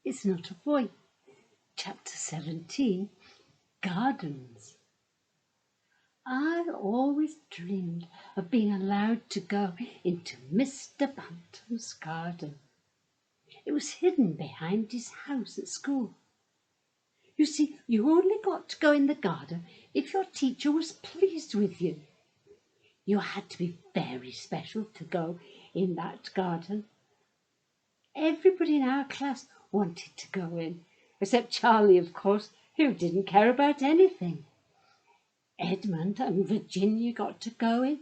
It's Not a Boy. Chapter 17, Gardens. I always dreamed of being allowed to go into Mr. Bantam's garden. It was hidden behind his house at school. You see, you only got to go in the garden if your teacher was pleased with you. You had to be very special to go in that garden. Everybody in our class wanted to go in, except Charlie, of course, who didn't care about anything. Edmund and Virginia got to go in,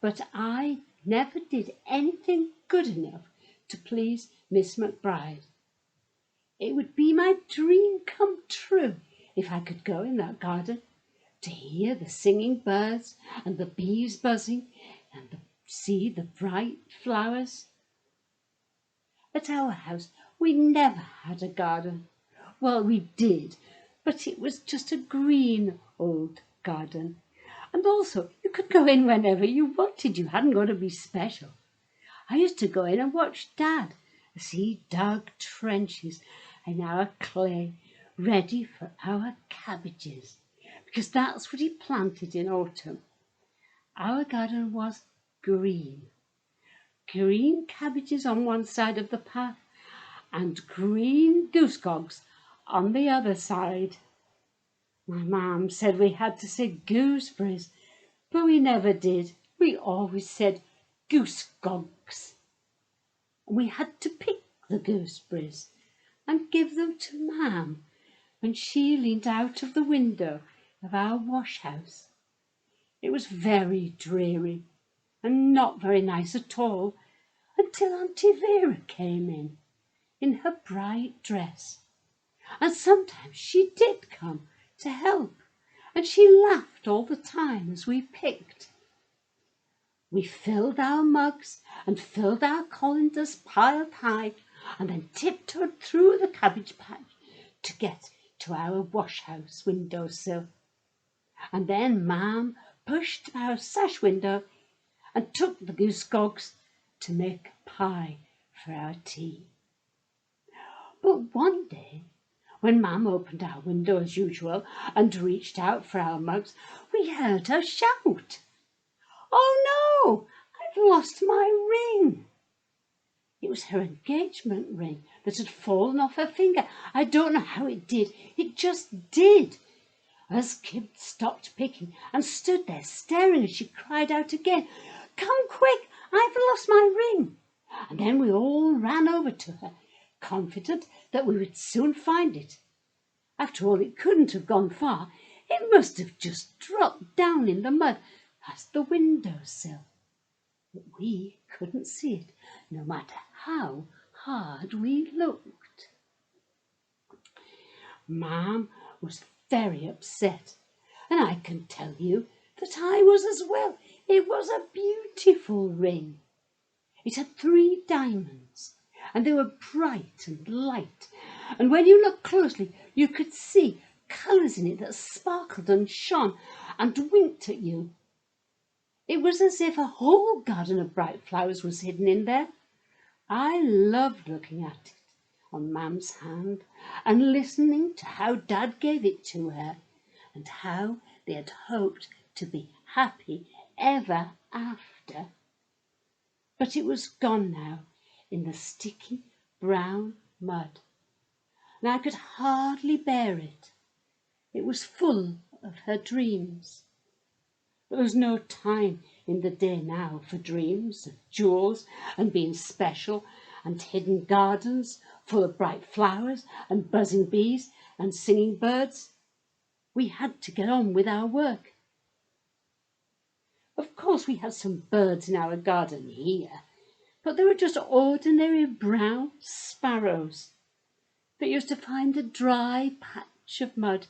but I never did anything good enough to please Miss McBride. It would be my dream come true if I could go in that garden, to hear the singing birds and the bees buzzing and see the bright flowers. At our house we never had a garden. Well, we did, but it was just a green old garden. And also, you could go in whenever you wanted. You hadn't got to be special. I used to go in and watch Dad as he dug trenches in our clay, ready for our cabbages, because that's what he planted in autumn. Our garden was green. Green cabbages on one side of the path and green goosecogs on the other side. My mum said we had to say gooseberries, but we never did. We always said goosecogs. We had to pick the gooseberries and give them to Mum when she leaned out of the window of our wash house. It was very dreary and not very nice at all until Auntie Vera came in her bright dress. And sometimes she did come to help, and she laughed all the time as we picked. We filled our mugs and filled our colanders piled high, and then tiptoed through the cabbage patch to get to our wash house window sill. And then Mum pushed our sash window and took the goosecogs to make pie for our tea. But one day, when Mum opened our window as usual and reached out for our mugs, we heard her shout, "Oh no, I've lost my ring!" It was her engagement ring that had fallen off her finger. I don't know how it did. It just did. As Kib stopped picking and stood there staring as she cried out again, "Come quick, I've lost my ring!" And then we all ran over to her, confident that we would soon find it. After all, it couldn't have gone far. It must have just dropped down in the mud past the window sill. But we couldn't see it, no matter how hard we looked. Mum was very upset, and I can tell you that I was as well. It was a beautiful ring. It had 3 diamonds, and they were bright and light, and when you looked closely you could see colours in it that sparkled and shone and winked at you. It was as if a whole garden of bright flowers was hidden in there. I loved looking at it on Mum's hand and listening to how Dad gave it to her and how they had hoped to be happy ever after. But it was gone now in the sticky brown mud, and I could hardly bear it. It was full of her dreams. There was no time in the day now for dreams of jewels and being special and hidden gardens full of bright flowers and buzzing bees and singing birds. We had to get on with our work. Of course, we had some birds in our garden here, but they were just ordinary brown sparrows that used to find a dry patch of mud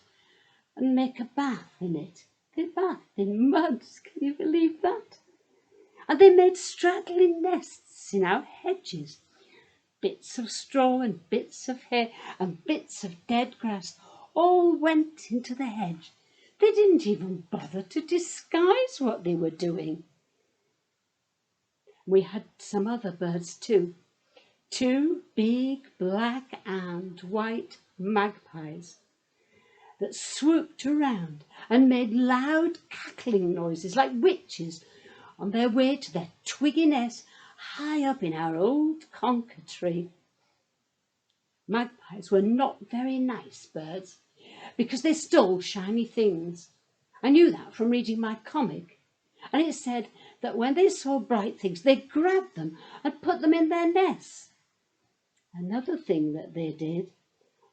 and make a bath in it. They bathed in mud, can you believe that? And they made straggling nests in our hedges. Bits of straw and bits of hay and bits of dead grass all went into the hedge. They didn't even bother to disguise what they were doing. We had some other birds too. 2 big black ants and white magpies that swooped around and made loud cackling noises like witches on their way to their twiggy nest high up in our old conker tree. Magpies were not very nice birds because they stole shiny things. I knew that from reading my comic, and it said that when they saw bright things, they grabbed them and put them in their nests. Another thing that they did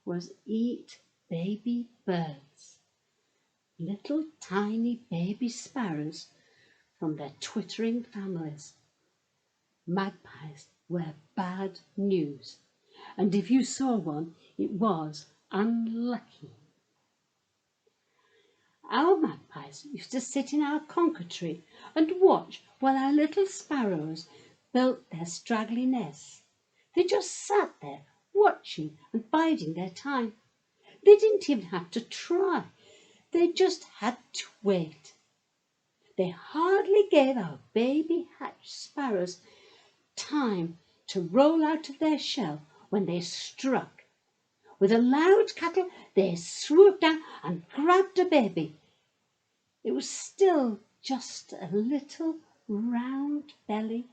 was eat baby birds, little tiny baby sparrows from their twittering families. Magpies were bad news, and if you saw one, it was unlucky. Our magpies used to sit in our conker tree and watch while our little sparrows built their straggly nests. They just sat there watching and biding their time. They didn't even have to try. They just had to wait. They hardly gave our baby hatched sparrows time to roll out of their shell when they struck. With a loud cackle, they swooped down and grabbed a baby. It was still just a little round belly,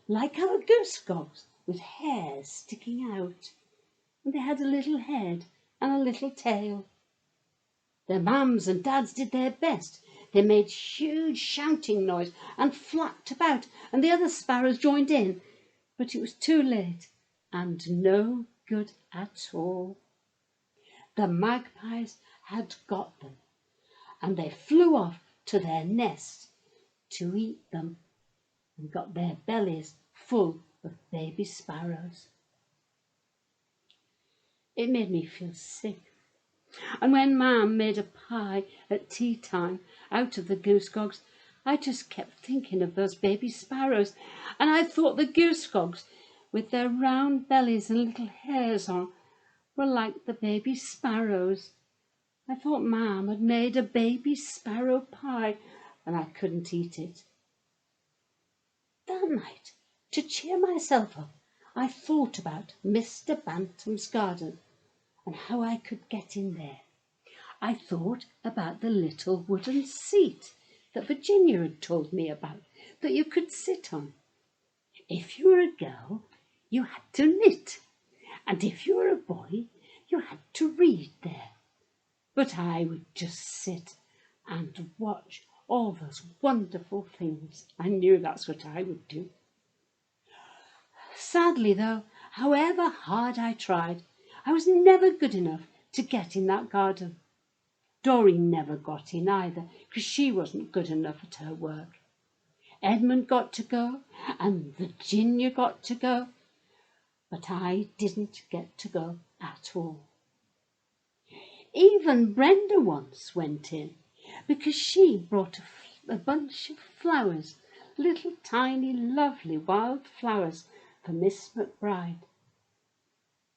like our goose-gobs, with hairs sticking out. And they had a little head and a little tail. Their mums and dads did their best. They made huge shouting noise and flapped about, and the other sparrows joined in. But it was too late and no good at all. The magpies had got them, and they flew off to their nests to eat them and got their bellies full of baby sparrows. It made me feel sick. And when Mam made a pie at tea time out of the goose-gobs, I just kept thinking of those baby sparrows, and I thought the goose-gobs, with their round bellies and little hairs on, were like the baby sparrows. I thought Mam had made a baby sparrow pie, and I couldn't eat it. That night, to cheer myself up, I thought about Mr. Bantam's garden and how I could get in there. I thought about the little wooden seat that Virginia had told me about, that you could sit on. If you were a girl, you had to knit, and if you were a boy, you had to read there. But I would just sit and watch all those wonderful things. I knew that's what I would do. Sadly, though, however hard I tried, I was never good enough to get in that garden. Doreen never got in either, because she wasn't good enough at her work. Edmund got to go, and Virginia got to go, but I didn't get to go at all. Even Brenda once went in, because she brought a bunch of flowers, little tiny lovely wild flowers for Miss McBride.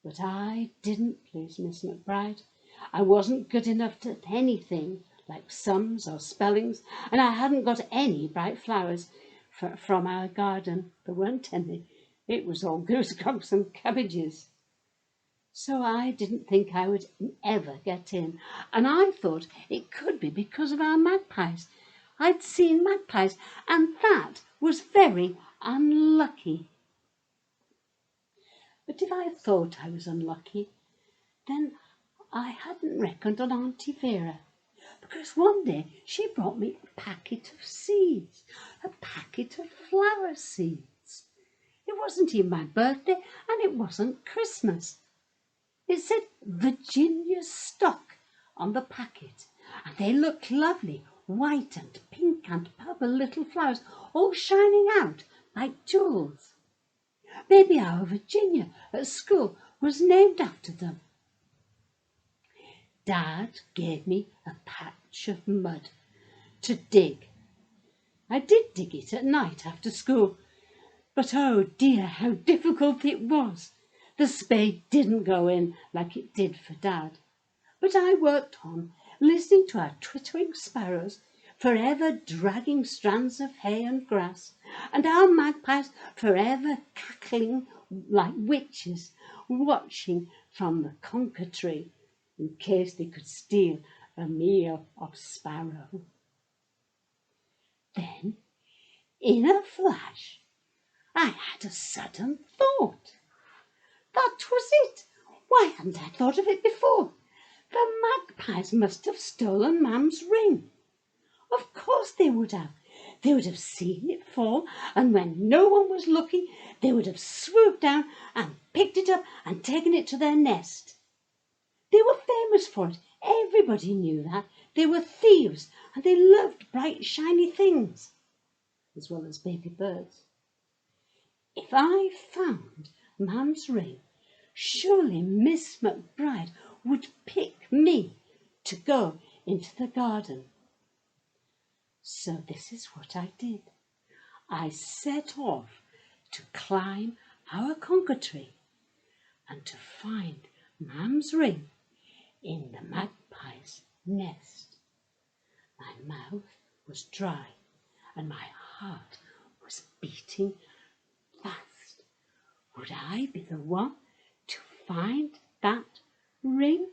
But I didn't please Miss McBride. I wasn't good enough at anything like sums or spellings, and I hadn't got any bright flowers from our garden. There weren't any. It was all goose-gobs and cabbages. So I didn't think I would ever get in, and I thought it could be because of our magpies. I'd seen magpies, and that was very unlucky. But if I thought I was unlucky, then I hadn't reckoned on Auntie Vera, because one day she brought me a packet of seeds, a packet of flower seeds. It wasn't even my birthday, and it wasn't Christmas. It said Virginia's stock on the packet, and they looked lovely, white and pink and purple little flowers, all shining out like jewels. Maybe our Virginia at school was named after them. Dad gave me a patch of mud to dig. I did dig it at night after school, but oh dear, how difficult it was. The spade didn't go in like it did for Dad, but I worked on, listening to our twittering sparrows, forever dragging strands of hay and grass, and our magpies forever cackling like witches, watching from the conker tree in case they could steal a meal of sparrow. Then, in a flash, I had a sudden thought. That was it! Why hadn't I thought of it before? The magpies must have stolen Mum's ring. Of course they would have. They would have seen it fall, and when no one was looking, they would have swooped down and picked it up and taken it to their nest. They were famous for it. Everybody knew that. They were thieves, and they loved bright, shiny things, as well as baby birds. If I found Mum's ring, surely Miss McBride would pick me to go into the garden. So this is what I did. I set off to climb our conker tree and to find Mum's ring in the magpie's nest. My mouth was dry and my heart was beating fast. Would I be the one to find that ring?